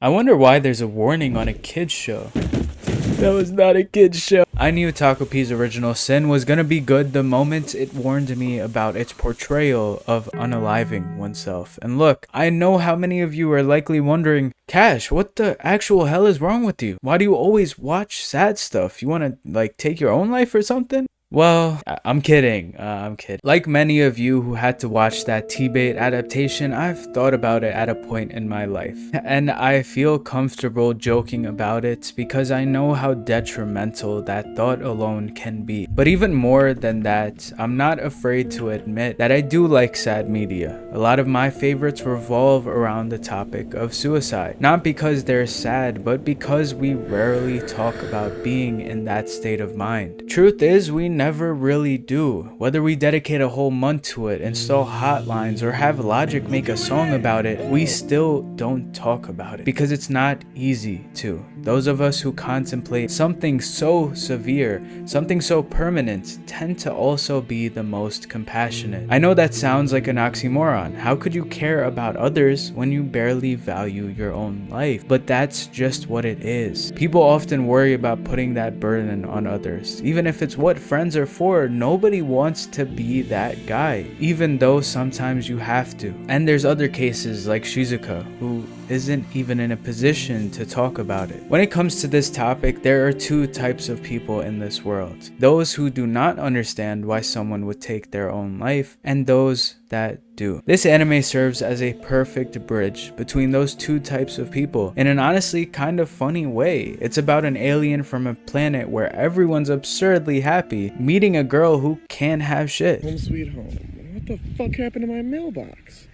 I wonder why there's a warning on a kid's show. That was not a kid's show. I knew Takopi's Original Sin was gonna be good the moment it warned me about its portrayal of unaliving oneself. And look, I know how many of you are likely wondering, Kash, what the actual hell is wrong with you? Why do you always watch sad stuff? You wanna, take your own life or something? Well, I'm kidding. I'm kidding. Like many of you who had to watch that T-bait adaptation, I've thought about it at a point in my life. And I feel comfortable joking about it because I know how detrimental that thought alone can be. But even more than that, I'm not afraid to admit that I do like sad media. A lot of my favorites revolve around the topic of suicide. Not because they're sad, but because we rarely talk about being in that state of mind. Truth is, we never really do. Whether we dedicate a whole month to it, install hotlines, or have Logic make a song about it, we still don't talk about it because it's not easy to. Those of us who contemplate something so severe, something so permanent, tend to also be the most compassionate. I know that sounds like an oxymoron. How could you care about others when you barely value your own life? But that's just what it is. People often worry about putting that burden on others. Even if it's what friends are for, nobody wants to be that guy, even though sometimes you have to. And there's other cases like Shizuka, who isn't even in a position to talk about it. When it comes to this topic, there are two types of people in this world. Those who do not understand why someone would take their own life, and those that do. This anime serves as a perfect bridge between those two types of people in an honestly kind of funny way. It's about an alien from a planet where everyone's absurdly happy meeting a girl who can't have shit. Home sweet home. What the fuck happened to my mailbox?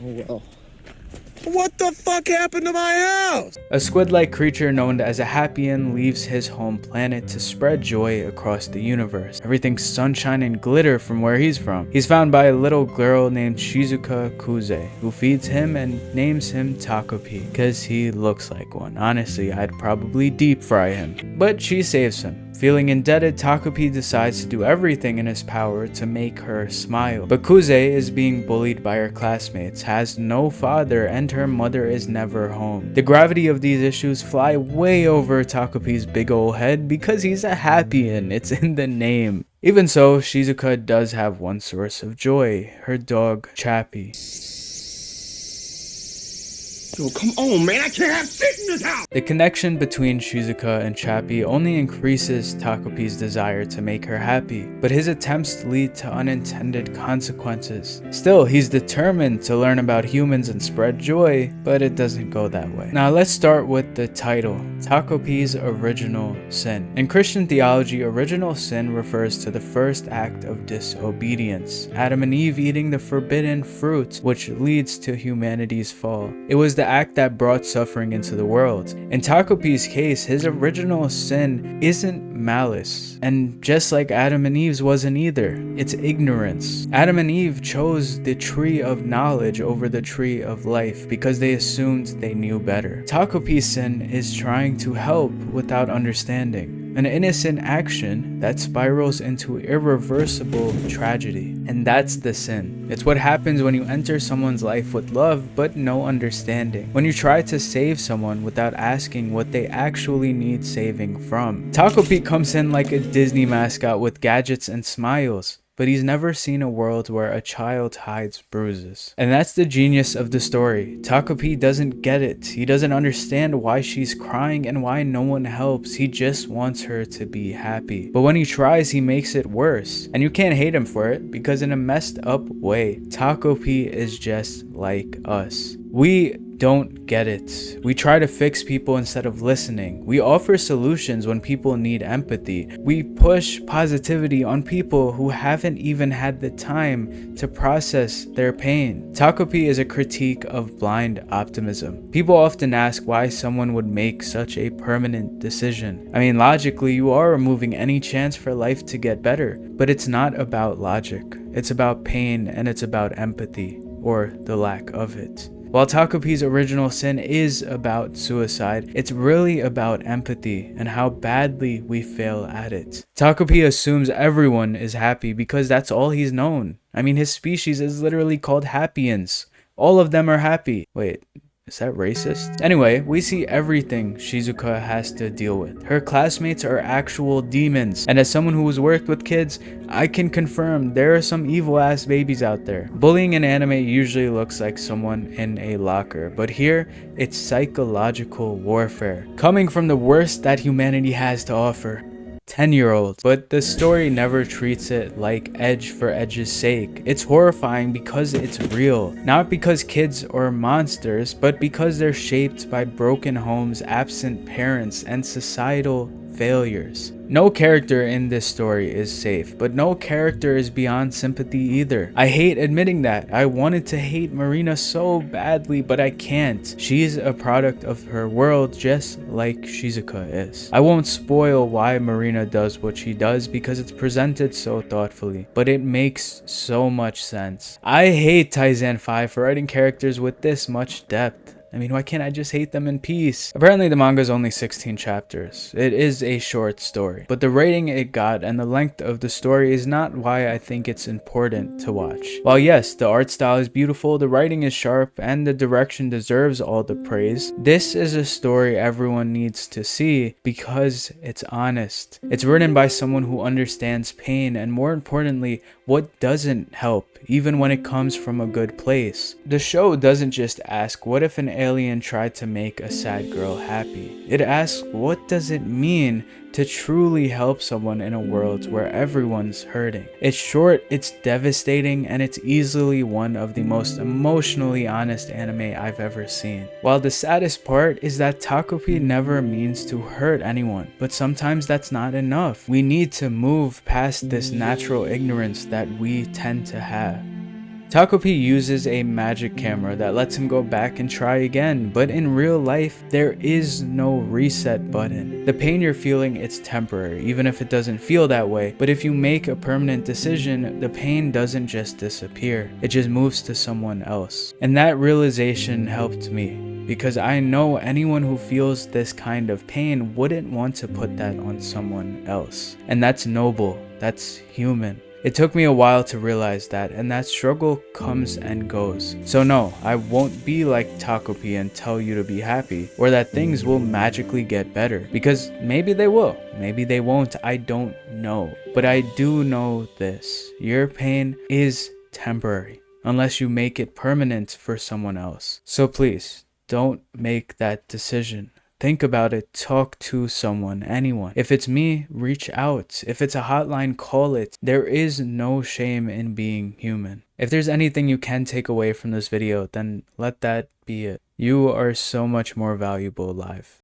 Oh well. What the fuck happened to my house? A squid-like creature known as a Happian leaves his home planet to spread joy across the universe. Everything's sunshine and glitter from where he's from. He's found by a little girl named Shizuka Kuze, who feeds him and names him Takopi, cause he looks like one. Honestly, I'd probably deep fry him. But she saves him. Feeling indebted, Takopi decides to do everything in his power to make her smile. But Kuze is being bullied by her classmates, has no father, and her mother is never home. The gravity of these issues fly way over Takopi's big ol' head because he's a Happian, it's in the name. Even so, Shizuka does have one source of joy, her dog, Chappie. Oh, come on, man. I can't have shit in this house. The connection between Shizuka and Chappie only increases Takopi's desire to make her happy, but his attempts lead to unintended consequences. Still, he's determined to learn about humans and spread joy, but it doesn't go that way. Now let's start with the title, Takopi's Original Sin. In Christian theology, original sin refers to the first act of disobedience, Adam and Eve eating the forbidden fruit, which leads to humanity's fall. It was the act that brought suffering into the world. In Takopi's case, his original sin isn't malice, and just like Adam and Eve's wasn't either, it's ignorance. Adam and Eve chose the tree of knowledge over the tree of life because they assumed they knew better. Takopi's sin is trying to help without understanding, an innocent action that spirals into irreversible tragedy. And that's the sin. It's what happens when you enter someone's life with love but no understanding. When you try to save someone without asking what they actually need saving from. Takopi comes in like a Disney mascot with gadgets and smiles, but he's never seen a world where a child hides bruises. And that's the genius of the story. Takopi doesn't get it. He doesn't understand why she's crying and why no one helps. He just wants her to be happy. But when he tries, he makes it worse. And you can't hate him for it, because in a messed up way, Takopi is just like us. We don't get it. We try to fix people instead of listening. We offer solutions when people need empathy. We push positivity on people who haven't even had the time to process their pain. Takopi is a critique of blind optimism. People often ask why someone would make such a permanent decision. I mean, logically, you are removing any chance for life to get better, but it's not about logic. It's about pain, and it's about empathy, or the lack of it. While Takopi's Original Sin is about suicide, it's really about empathy and how badly we fail at it. Takopi assumes everyone is happy because that's all he's known. I mean, his species is literally called Happians. All of them are happy. Wait, Is that racist? Anyway, we see everything Shizuka has to deal with. Her classmates are actual demons, and as someone who has worked with kids, I can confirm there are some evil ass babies out there. Bullying in anime usually looks like someone in a locker, but here it's psychological warfare, coming from the worst that humanity has to offer. 10-year-olds. But the story never treats it like edge for edge's sake. It's horrifying because it's real. Not because kids are monsters, but because they're shaped by broken homes, absent parents, and societal failures. No character in this story is safe, but no character is beyond sympathy either. I hate admitting that. I wanted to hate Marina so badly, but I can't. She's a product of her world just like Shizuka is. I won't spoil why Marina does what she does because it's presented so thoughtfully, but it makes so much sense. I hate Taizan 5 for writing characters with this much depth. I mean, why can't I just hate them in peace? Apparently the manga is only 16 chapters. It is a short story, but the rating it got and the length of the story is not why I think it's important to watch. While yes, the art style is beautiful, the writing is sharp, and the direction deserves all the praise, this is a story everyone needs to see because it's honest. It's written by someone who understands pain and, more importantly, what doesn't help, even when it comes from a good place. The show doesn't just ask, what if an alien tried to make a sad girl happy? It asks, what does it mean to truly help someone in a world where everyone's hurting? It's short, it's devastating, and it's easily one of the most emotionally honest anime I've ever seen. While the saddest part is that Takopi never means to hurt anyone, but sometimes that's not enough. We need to move past this natural ignorance that we tend to have. Takopi uses a magic camera that lets him go back and try again, but in real life, there is no reset button. The pain you're feeling, it's temporary, even if it doesn't feel that way, but if you make a permanent decision, the pain doesn't just disappear, it just moves to someone else. And that realization helped me, because I know anyone who feels this kind of pain wouldn't want to put that on someone else. And that's noble, that's human. It took me a while to realize that, and that struggle comes and goes. So no, I won't be like Takopi and tell you to be happy, or that things will magically get better, because maybe they will, maybe they won't, I don't know. But I do know this, your pain is temporary, unless you make it permanent for someone else. So please, don't make that decision. Think about it, talk to someone, anyone. If it's me, reach out. If it's a hotline, call it. There is no shame in being human. If there's anything you can take away from this video, then let that be it. You are so much more valuable alive.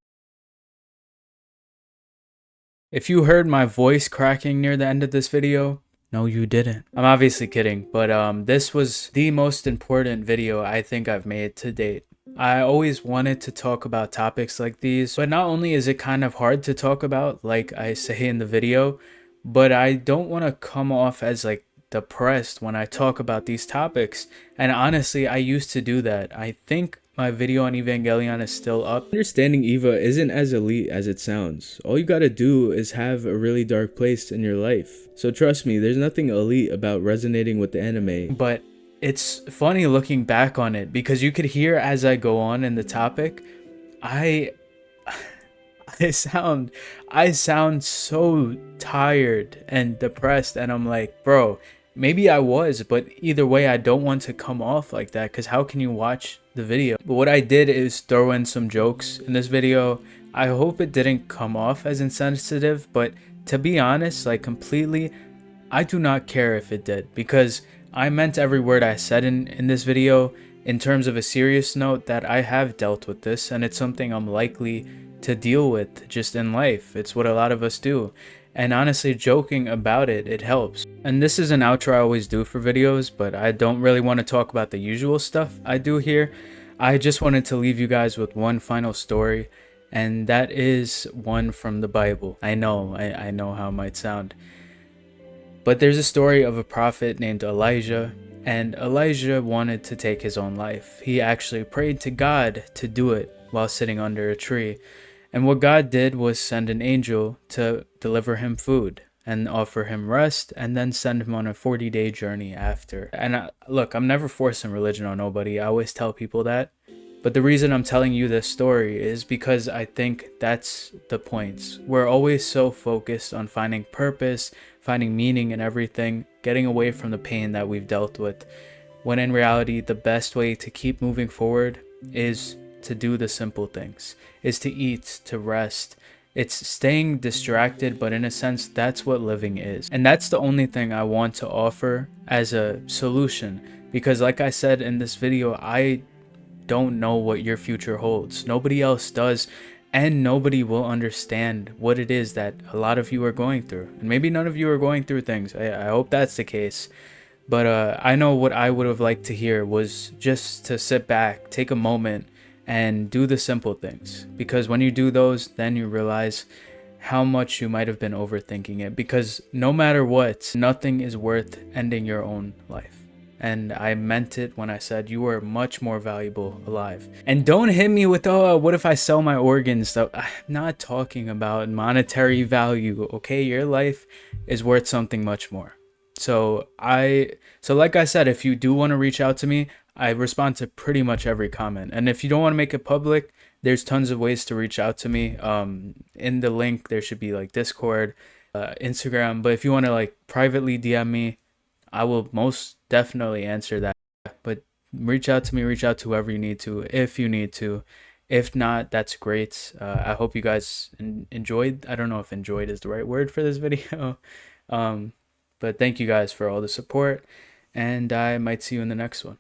If you heard my voice cracking near the end of this video, no, you didn't. I'm obviously kidding, but this was the most important video I think I've made to date. I always wanted to talk about topics like these, but not only is it kind of hard to talk about, like I say in the video, but I don't want to come off as like depressed when I talk about these topics. And honestly, I used to do that. I think my video on Evangelion is still up. Understanding Eva isn't as elite as it sounds. All you gotta do is have a really dark place in your life. So trust me, there's nothing elite about resonating with the anime. But it's funny looking back on it, because you could hear as I go on in the topic, I sound so tired and depressed, and I'm like, bro, maybe I was, but either way, I don't want to come off like that, because how can you watch the video? But what I did is throw in some jokes in this video. I hope it didn't come off as insensitive, but to be honest, like completely, I do not care if it did, because I meant every word I said in this video. In terms of a serious note, that I have dealt with this, and it's something I'm likely to deal with just in life. It's what a lot of us do. And honestly, joking about it, it helps. And this is an outro I always do for videos, but I don't really want to talk about the usual stuff I do here. I just wanted to leave you guys with one final story, and that is one from the Bible. I know how it might sound. But there's a story of a prophet named Elijah, and Elijah wanted to take his own life. He actually prayed to God to do it while sitting under a tree. And what God did was send an angel to deliver him food and offer him rest, and then send him on a 40-day journey after. And look, I'm never forcing religion on nobody. I always tell people that. But the reason I'm telling you this story is because I think that's the point. We're always so focused on finding purpose, finding meaning in everything, getting away from the pain that we've dealt with, when in reality, the best way to keep moving forward is to do the simple things, is to eat, to rest. It's staying distracted, but in a sense, that's what living is. And that's the only thing I want to offer as a solution. Because like I said in this video, I don't know what your future holds. Nobody else does. And nobody will understand what it is that a lot of you are going through. And maybe none of you are going through things. I hope that's the case. But I know what I would have liked to hear was just to sit back, take a moment, and do the simple things. Because when you do those, then you realize how much you might have been overthinking it. Because no matter what, nothing is worth ending your own life. And I meant it when I said you are much more valuable alive. And don't hit me with, oh, what if I sell my organs? I'm not talking about monetary value, okay? Your life is worth something much more. So like I said, if you do want to reach out to me, I respond to pretty much every comment. And if you don't want to make it public, there's tons of ways to reach out to me. In the link, there should be like Discord, Instagram. But if you want to like privately DM me, I will most definitely answer that. But reach out to me, reach out to whoever you need to, if you need to. If not, that's great. I hope you guys enjoyed. I don't know if enjoyed is the right word for this video. But thank you guys for all the support, and I might see you in the next one.